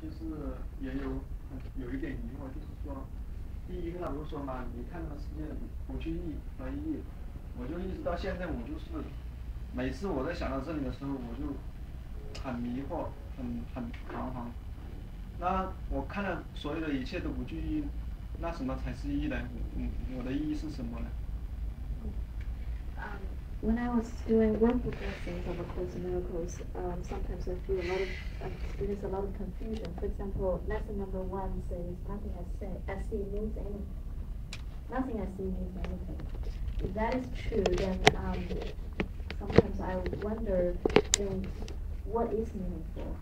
就是也有一点疑惑，就是说，第一个不是说嘛，你看到世界不去意和意义，我就一直到现在，我就是每次我在想到这里的时候，我就很迷惑，很彷徨。那我看了所有的一切都不具意义，那什么才是意义呢？我的意义是什么呢？ When I was doing workbook lessons of A Course in Miracles, sometimes I feel experience a lot of confusion. For example, lesson number 1 says nothing I see means anything. Nothing I see means anything. If that is true, then sometimes I wonder, what is meaningful?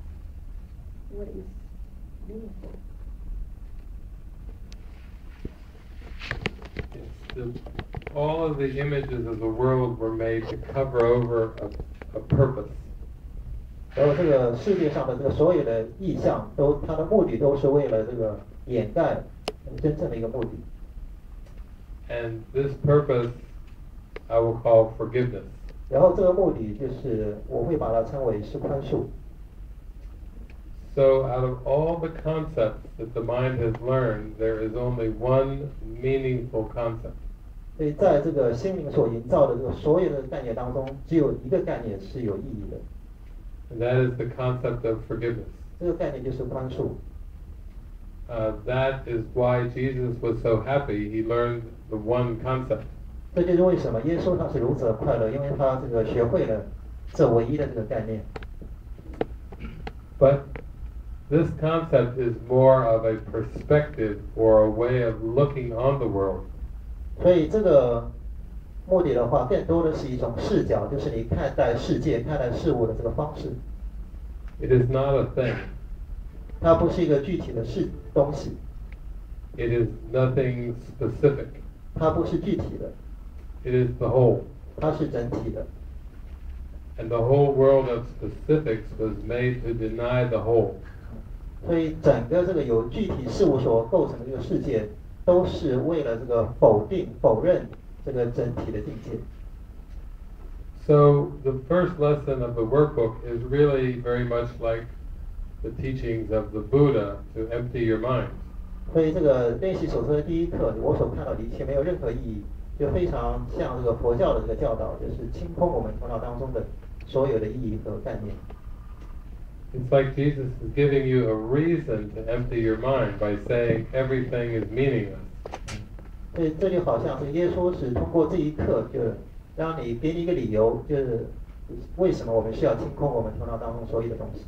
What is meaningful? All of the images of the world were made to cover over a purpose. 然后这个世界上的这个所有的意象它的目的都是为了这个掩盖真正的一个目的。And this purpose I will call forgiveness. 然后这个目的就是我会把它称为是宽恕。So out of all the concepts that the mind has learned, there is only one meaningful concept. 所以在这个心灵所营造的这个所有的概念当中，只有一个概念是有意义的。And that is the concept of forgiveness. 这个概念就是宽恕。That is why Jesus was so happy he learned the one concept. 这就是为什么耶稣他是如此的快乐，因为他这个学会了这唯一的这个概念。But this concept is more of a perspective or a way of looking on the world. 所以这个目的的话，更多的是一种视角，就是你看待世界、看待事物的这个方式。It is not a thing. 它不是一个具体的东西。It is nothing specific. 它不是具体的。It is the whole. 它是整体的。And the whole world of specifics was made to deny the whole. 所以整个这个由具体事物所构成的这个世界，都是为了这个否认这个整体的境界。So the first lesson of the workbook is really very much like the teachings of the Buddha to empty your mind. 所以这个练习手册的第一课，我所看到的一切没有任何意义，就非常像这个佛教的这个教导，就是清空我们头脑当中的所有的意义和概念。It's like Jesus is giving you a reason to empty your mind by saying everything is meaningless. 所以这就好像是耶稣是通过这一课，就让给你一个理由，就是为什么我们需要清空我们头脑当中所有的东西。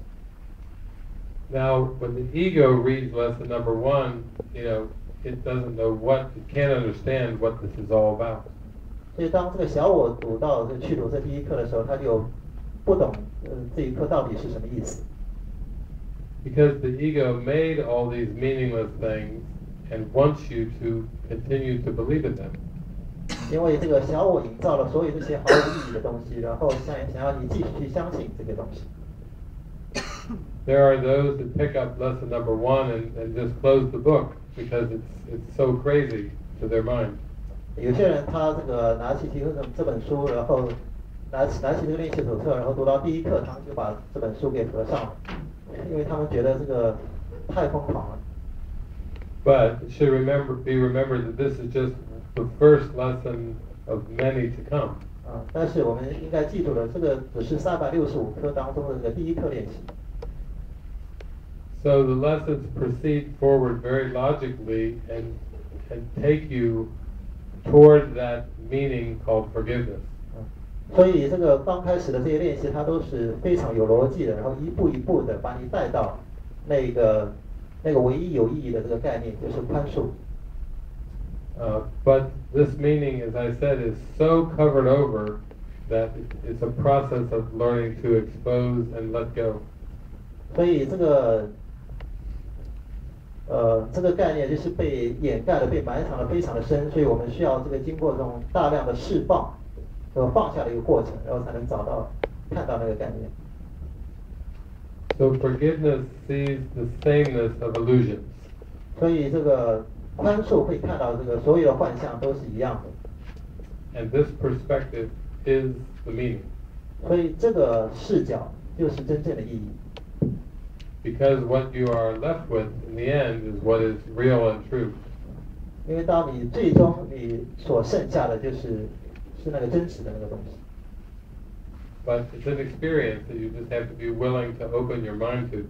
Now, when the ego reads lesson number 1, it doesn't know it can't understand what this is all about. 所以当这个小我去读这第一课的时候，他就不懂这一课到底是什么意思。Because the ego made all these meaningless things and wants you to continue to believe in them. 因为这个小我营造了所有这些毫无意义的东西，然后想要你继续去相信这个东西。There are those that pick up lesson number 1 and just close the book because it's so crazy to their mind. 有些人他这个拿起这本书，然后拿起这个练习手册，然后读到第一课，他们就把这本书给合上了，因为他们觉得这个太疯狂了。But it should be remembered that this is just the first lesson of many to come. 但是我们应该记住了，这个只是365课当中的这个第一课练习。So the lessons proceed forward very logically and take you toward that meaning called forgiveness. 所以这个刚开始的这些练习，它都是非常有逻辑的，然后一步一步的把你带到那个唯一有意义的这个概念，就是宽恕。But this meaning, as I said, is so covered over that it's a process of learning to expose and let go. 所以这个概念就是被掩盖的、被埋藏的非常的深，所以我们需要这个经过这种大量的释放和放下的一个过程，然后才能看到那个概念。So forgiveness sees the sameness of illusions. 所以这个宽恕会看到这个所有的幻象都是一样的。And this perspective is the meaning. 所以这个视角就是真正的意义。because what you are left with in the end is what is real and true. 因为当你最终你所剩下的是那个真实的那个东西。But it's an experience that you just have to be willing to open your mind to.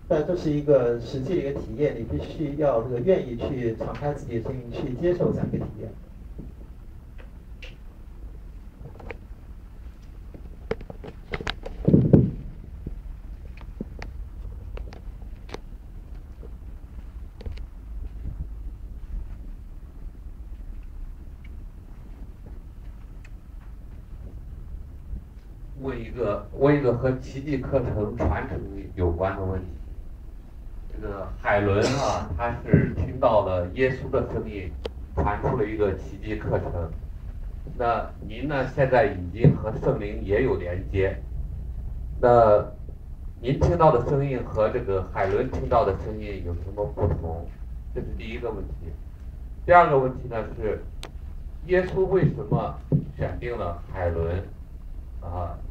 但这是一个实际的一个体验，你必须要愿意去敞开自己的心灵，去接受这样一个体验。问一个和奇迹课程传承有关的问题。这个海伦啊，他是听到了耶稣的声音，传出了一个奇迹课程。那您呢，现在已经和圣灵也有连接。那您听到的声音和这个海伦听到的声音有什么不同？这是第一个问题。第二个问题呢是，耶稣为什么选定了海伦？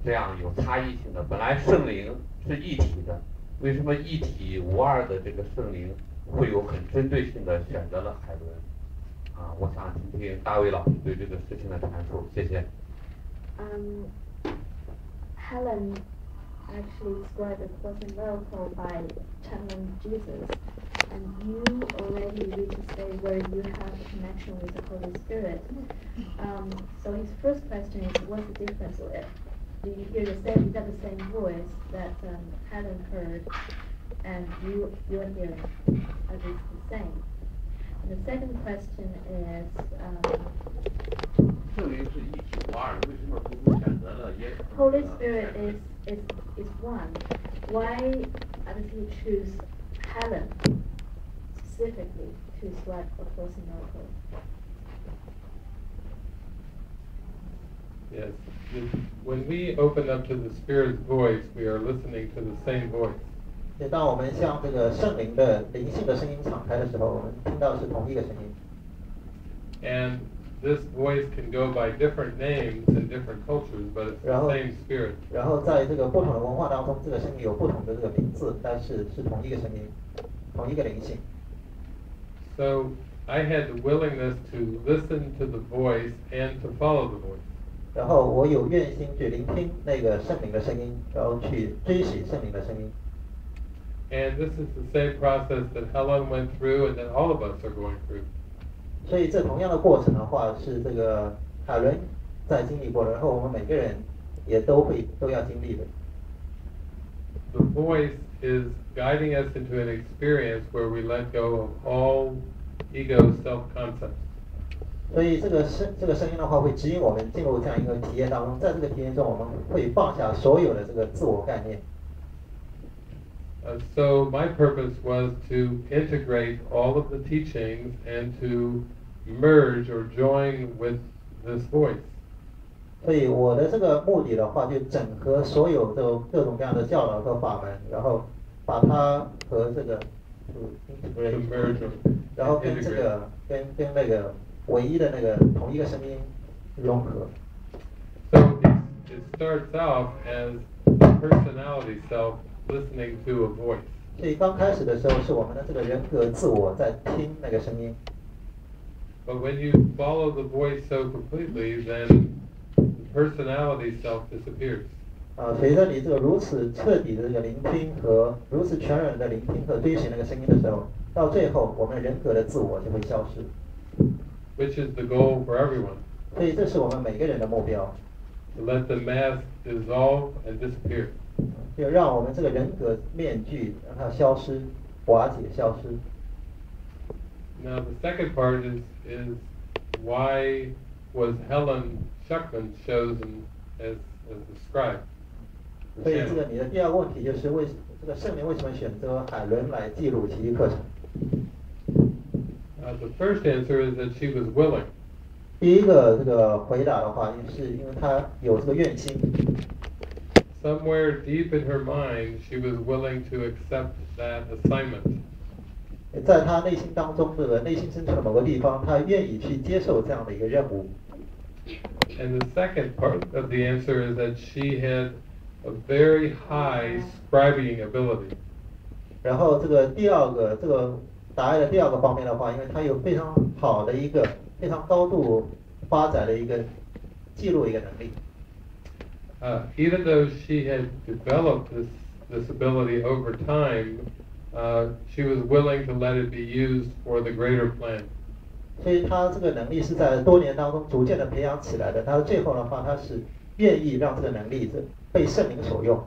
这样有差异性的，本来圣灵是一体的，为什么一体无二的这个圣灵会有很针对性的选择了海伦？我想听听大卫老师对这个事情的阐述，谢谢。Helen actually described the Course in Miracles by channeling Jesus, and you already reached a state where you have a connection with the Holy Spirit. So his first question is, what's the difference? Do you hear the same? Is that the same voice that Helen heard, and you are hearing? Are they the same? And the second question is. 圣灵是一体无二，为什么不选择了耶稣？ Holy Spirit is one. Why does he choose Helen specifically to describe A Course in Miracles? Yes. When we open up to the Spirit's voice, we are listening to the same voice. 当我们向这个圣灵的灵性的声音敞开的时候，我们听到的是同一个声音。And this voice can go by different names in different cultures, but it's the same Spirit. 然后在这个不同的文化当中，这个声音有不同的这个名字，但是同一个声音，同一个灵性。So I had the willingness to listen to the voice and to follow the voice. 然后我有愿心去聆听那个圣灵的声音，然后去追寻圣灵的声音。And this is the same process that Helen went through and that all of us are going through. 所以这同样的过程的话，是这个海伦在经历过的，然后我们每个人也都要经历的。The voice is guiding us into an experience where we let go of all ego self-concepts. 所以这个声音的话，会指引我们进入这样一个体验当中，在这个体验中，我们会放下所有的这个自我概念。So my purpose was to integrate all of the teachings and to merge or join with this voice. 所以我的这个目的的话，就整合所有的各种各样的教导和法门，然后把它和这个integrate， 然后跟这个跟那个唯一的那个同一个声音融合。So it starts off as personality self listening to a voice. 所以刚开始的时候，是我们的这个人格自我在听那个声音。But when you follow the voice so completely, then the personality self disappears. 随着你这个如此彻底的这个聆听和如此全然的聆听和追寻那个声音的时候，到最后我们人格的自我就会消失。Which is the goal for everyone. 所以这是我们每个人的目标。To let the mask dissolve and disappear. 就让我们这个人格面具让它消失、瓦解、消失。Now the second part is why was Helen Schuckman chosen as the scribe? 所以这个你的第二个问题就是这个圣灵为什么选择海伦来记录奇迹课程？ The first answer is that she was willing. 第一个这个回答的话，是因为她有这个愿心。Somewhere deep in her mind, she was willing to accept that assignment. 在她内心当中，这个内心深处的某个地方，她愿意去接受这样的一个任务。And the second part of the answer is that she had a very high scribing ability. 然后这个第二个这个达爱的第二个方面的话，因为它有非常好的一个非常高度发展的一个记录一个能力。Even though she had developed this ability over time, she was willing to let it be used for the greater plan. 所以他这个能力是在多年当中逐渐的培养起来的。他最后的话，他是愿意让这个能力被圣灵所用。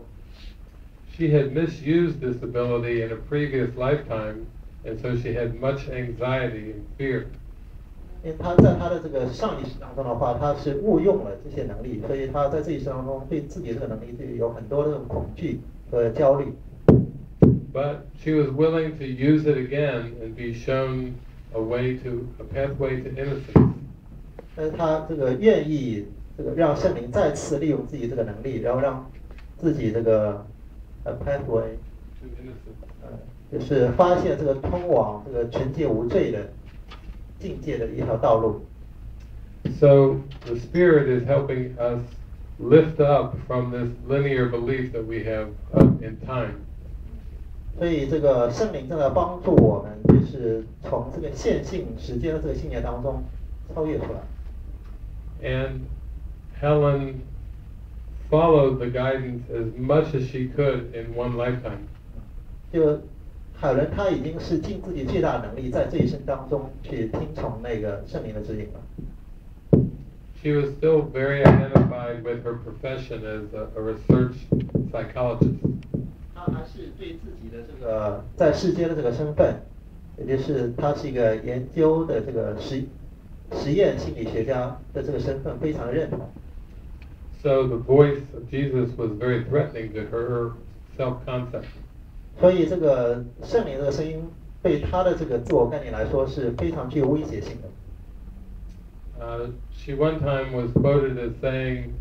She had misused this ability in a previous lifetime, and so she had much anxiety and fear. 因为他在他的这个上一世当中的话，他是误用了这些能力，所以他在这一世当中对自己这个能力就有很多的恐惧和焦虑。But she was willing to use it again and be shown a pathway to innocence. 但是他这个愿意这个让圣灵再次利用自己这个能力，然后让自己这个pathway to innocence. 就是发现这个通往这个纯洁无罪的境界的一条道路。So the Spirit is helping us lift up from this linear belief that we have in time. 所以这个圣灵正在帮助我们，就是从这个线性时间的这个信念当中超越出来。And Helen followed the guidance as much as she could in one lifetime. 就海伦他已经是尽自己最大的能力，在这一生当中去听从那个圣灵的指引了。She was still very identified with her profession as a research psychologist. 他还是对自己的这个在世间的这个身份，也就是他是一个研究的这个实验心理学家的这个身份非常的认同。So the voice of Jesus was very threatening to her self-concept. 所以这个圣灵这个声音对他的这个自我概念来说是非常具有威胁性的。She one time was quoted as saying,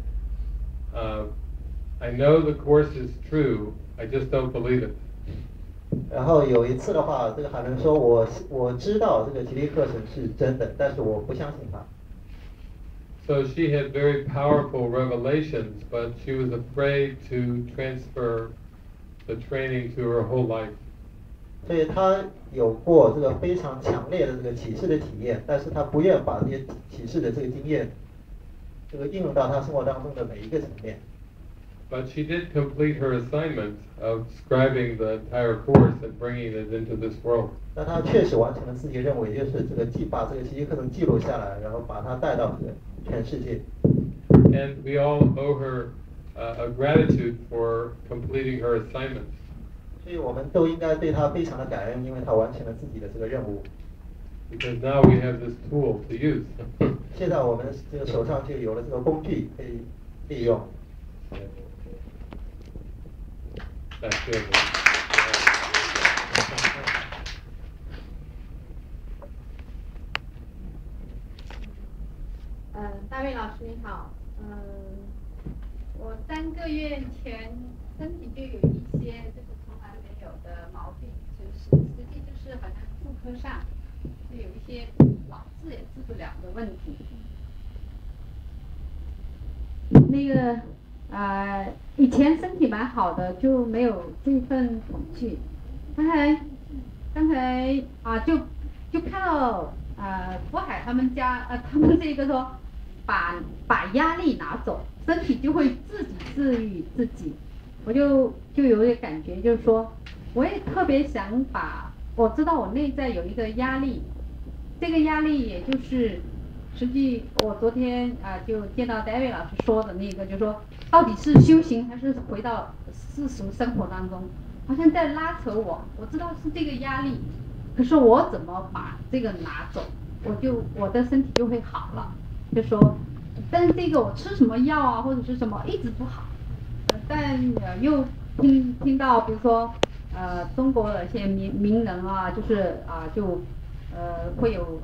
"I know the course is true, I just don't believe it." 然后有一次的话，这个海伦说：“我知道这个激励课程是真的，但是我不相信它。” So she had very powerful revelations, but she was afraid to transfer the training to her whole life. 所以他有过这个非常强烈的这个启示的体验，但是他不愿把这些启示的这个经验，这个应用到他生活当中的每一个层面。But she did complete her assignment of scribing the entire course and bringing it into this world. 那他确实完成了自己任务，也就是这个把这个奇迹课程记录下来，然后把它带到这个全世界。And we all owe her a gratitude for completing her assignment. 所以我们都应该对他非常的感恩，因为他完成了自己的这个任务。Because now we have this tool to use. 现在我们这个手上就有了这个工具可以利用。That's good. 大卫老师你好，我3个月前身体就有一些就是从来没有的毛病，就是实际就是好像妇科上就有一些老治也治不了的问题。那个以前身体蛮好的，就没有这份恐惧。刚才就看到福海他们家他们这个说把压力拿走，身体就会自己治愈自己。我就有点感觉，就是说我也特别想我知道我内在有一个压力，这个压力也就是实际我昨天就见到 David 老师说的那个，就是说到底是修行还是回到世俗生活当中，好像在拉扯我知道是这个压力，可是我怎么把这个拿走，我的身体就会好了。就说但是这个我吃什么药啊或者是什么一直不好，但又听到比如说中国的一些名人啊，就是会有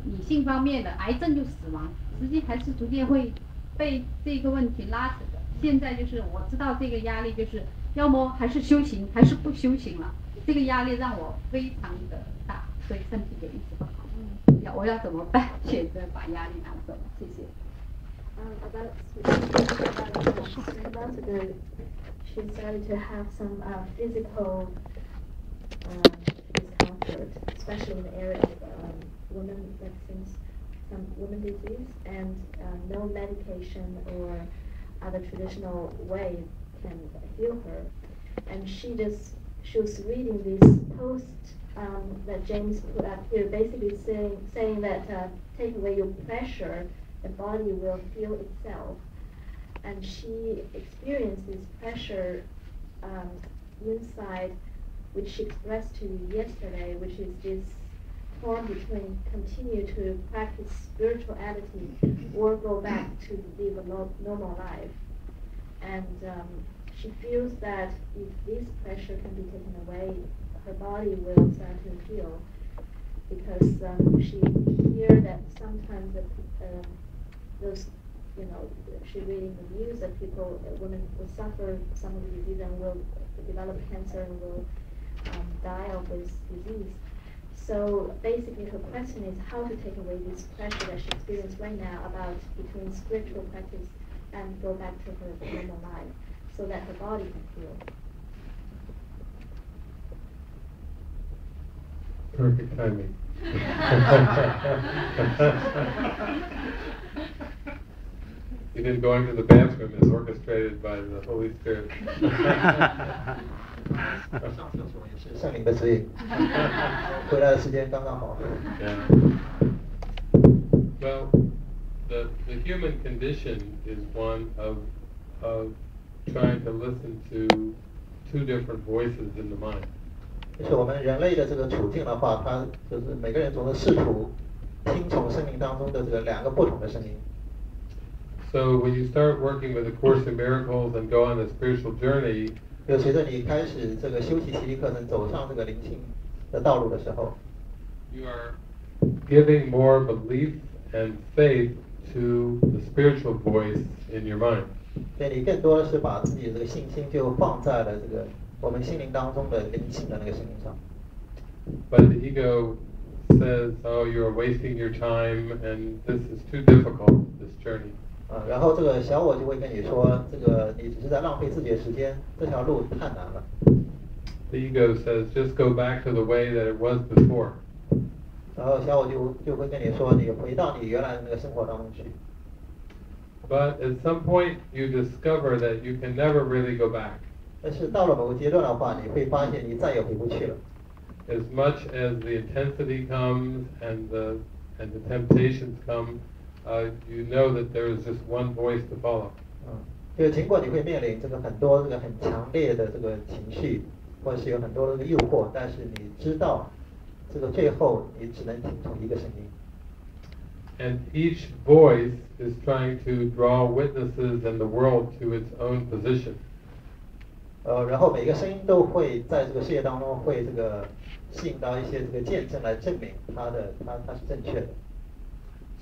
女性方面的癌症就死亡，实际还是逐渐会被这个问题拉扯的。现在就是我知道这个压力就是要么还是修行还是不修行了，这个压力让我非常的大，所以身体就一直不好。我要怎么办？选择把压力拿走。谢谢。About 2 months ago, she started to have some physical discomfort, especially in the area of women, like some women disease, and no medication or other traditional way can heal her. And she was reading this post that James put up here, basically saying that take away your pressure, the body will heal itself. And she experienced this pressure inside, which she expressed to you yesterday, which is this torn between continue to practice spirituality or go back to live a normal life. And she feels that if this pressure can be taken away, her body will start to heal. Because she hears that sometimes those, she's reading the news that women will suffer some of the disease and will develop cancer and will die of this disease. So basically her question is how to take away this pressure that she experiences right now about between spiritual practice and go back to her normal life so that her body can heal. Perfect timing. Even going to the bathroom is orchestrated by the Holy Spirit. 上厕所也是圣灵的指引，回来的时间刚刚好。Yeah. Well, the human condition is one of trying to listen to two different voices in the mind. 就是我们人类的这个处境的话，它就是每个人总是试图听从生命当中的这个两个不同的声音。So when you start working with A Course in Miracles and go on a spiritual journey, 就随着你开始这个修习奇迹课程，走上这个灵性的道路的时候 you are giving more belief and faith to the spiritual voice in your mind. 所以你更多的是把自己的这个信心就放在了这个我们心灵当中的灵性的那个声音上。But the ego says, "Oh, you are wasting your time, and this is too difficult. This journey." 然后这个小我就会跟你说，这个你只是在浪费自己的时间，这条路太难了。The ego says, "Just go back to the way that it was before." 然后小我就会跟你说，你回到你原来的那个生活当中去。But at some point, you discover that you can never really go back. 但是到了某个阶段的话，你会发现你再也回不去了。As much as the intensity comes and the temptations come, you know that there is just one voice to follow. 就尽管你会面临这个很多这个很强烈的这个情绪，或者是有很多的这个诱惑，但是你知道，这个最后你只能听从一个声音。And each voice is trying to draw witnesses in the world to its own position. 然后每个声音都会在这个世界当中会这个吸引到一些这个见证来证明它是正确的。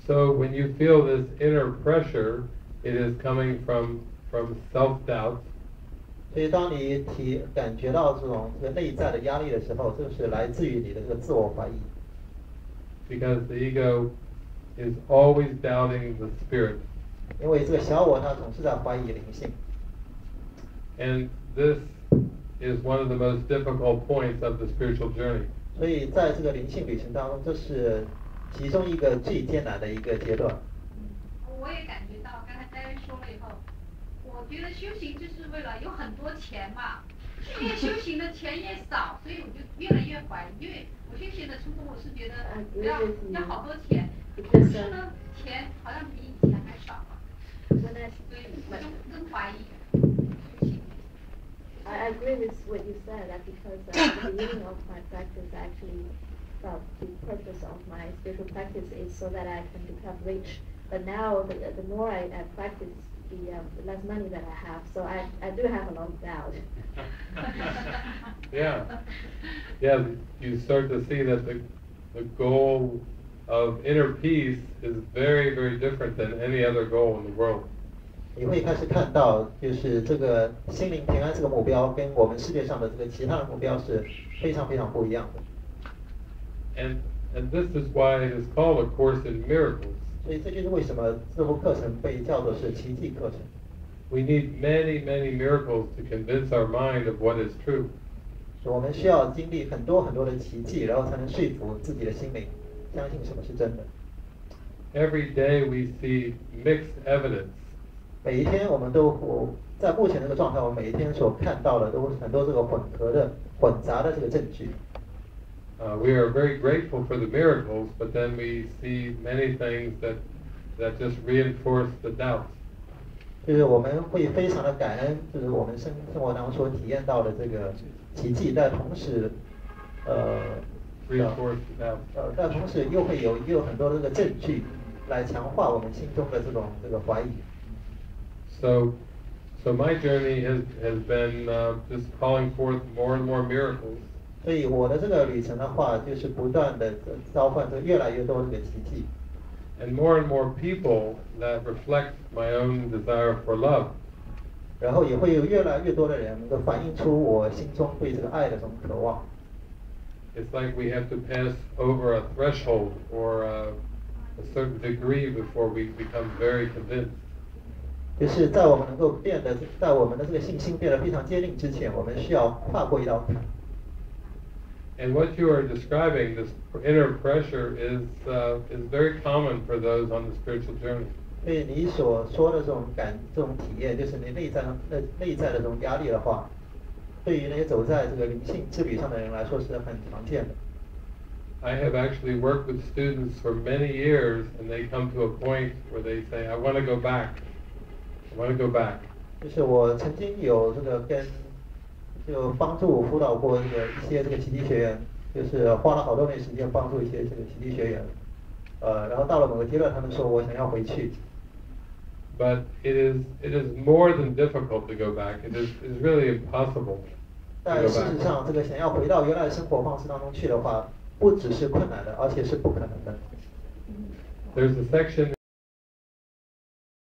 So when you feel this inner pressure, it is coming from self-doubt. 所以当你感觉到这个内在的压力的时候，这是来自于你的这个自我怀疑。Because the ego is always doubting the spirit. 因为这个小我它总是在怀疑灵性。And this is one of the most difficult points of the spiritual journey. 所以在这个灵性旅程当中，这是其中一个最艰难的一个阶段。我也感觉到，刚才大家说了以后，我觉得修行就是为了有很多钱嘛，越修行的钱越少，所以我就越来越怀疑，因为我修行的初衷我是觉得要好多钱，可是呢，钱好像比以前还少了，所以我就更怀疑修行。I agree with what you said, that because at the beginning of my practice, I actually thought the purpose of my spiritual practice is so that I can become rich. But now, the more I practice, the less money that I have. So I do have a lot of doubt. Yeah. You start to see that the goal of inner peace is very, very different than any other goal in the world. 你会开始看到，就是这个心灵平安这个目标，跟我们世界上的这个其他的目标是非常非常不一样的。And this is why it is called A Course in Miracles. 所以这就是为什么这部课程被叫做是奇迹课程。we need many, many miracles to convince our mind of what is true. 我们需要经历很多很多的奇迹，然后才能说服自己的心灵，相信什么是真的。Every day we see mixed evidence. 每一天我们都在目前这个状态，我们每一天所看到的都是很多这个混杂的这个证据。We are very grateful for the miracles, but then we see many things that just reinforce the doubt. 就是我们会非常的感恩，就是我们生活当中所体验到的这个奇迹，但同时，但同时又有很多的这个证据来强化我们心中的这个怀疑。So my journey has been just calling forth more and more miracles. 所以我的这个旅程的话，就是不断的召唤这越来越多这个奇迹。And more people that reflect my own desire for love. 然后也会有越来越多的人能够反映出我心中对这个爱的这种渴望。It's like we have to pass over a threshold or a certain degree before we become very convinced. 就是在我们能够在我们的这个信心变得非常坚定之前，我们需要跨过一道坎。And what you are describing, this inner pressure, is very common for those on the spiritual journey. 所以你所说的这种体验，就是你内在的这种压力的话，对于那些走在这个灵性之旅上的人来说是很常见的。I have actually worked with students for many years, and they come to a point where they say, "I want to go back. I want to go back." 就是我曾经有这个就帮助辅导过一些这个奇迹学员，就是花了好多年时间帮助一些这个奇迹学员，然后到了某个阶段，他们说我想要回去。But it is more than difficult to go back. It is really impossible. 但事实上，这个想要回到原来的生活方式当中去的话，不只是困难的，而且是不可能的。There's a section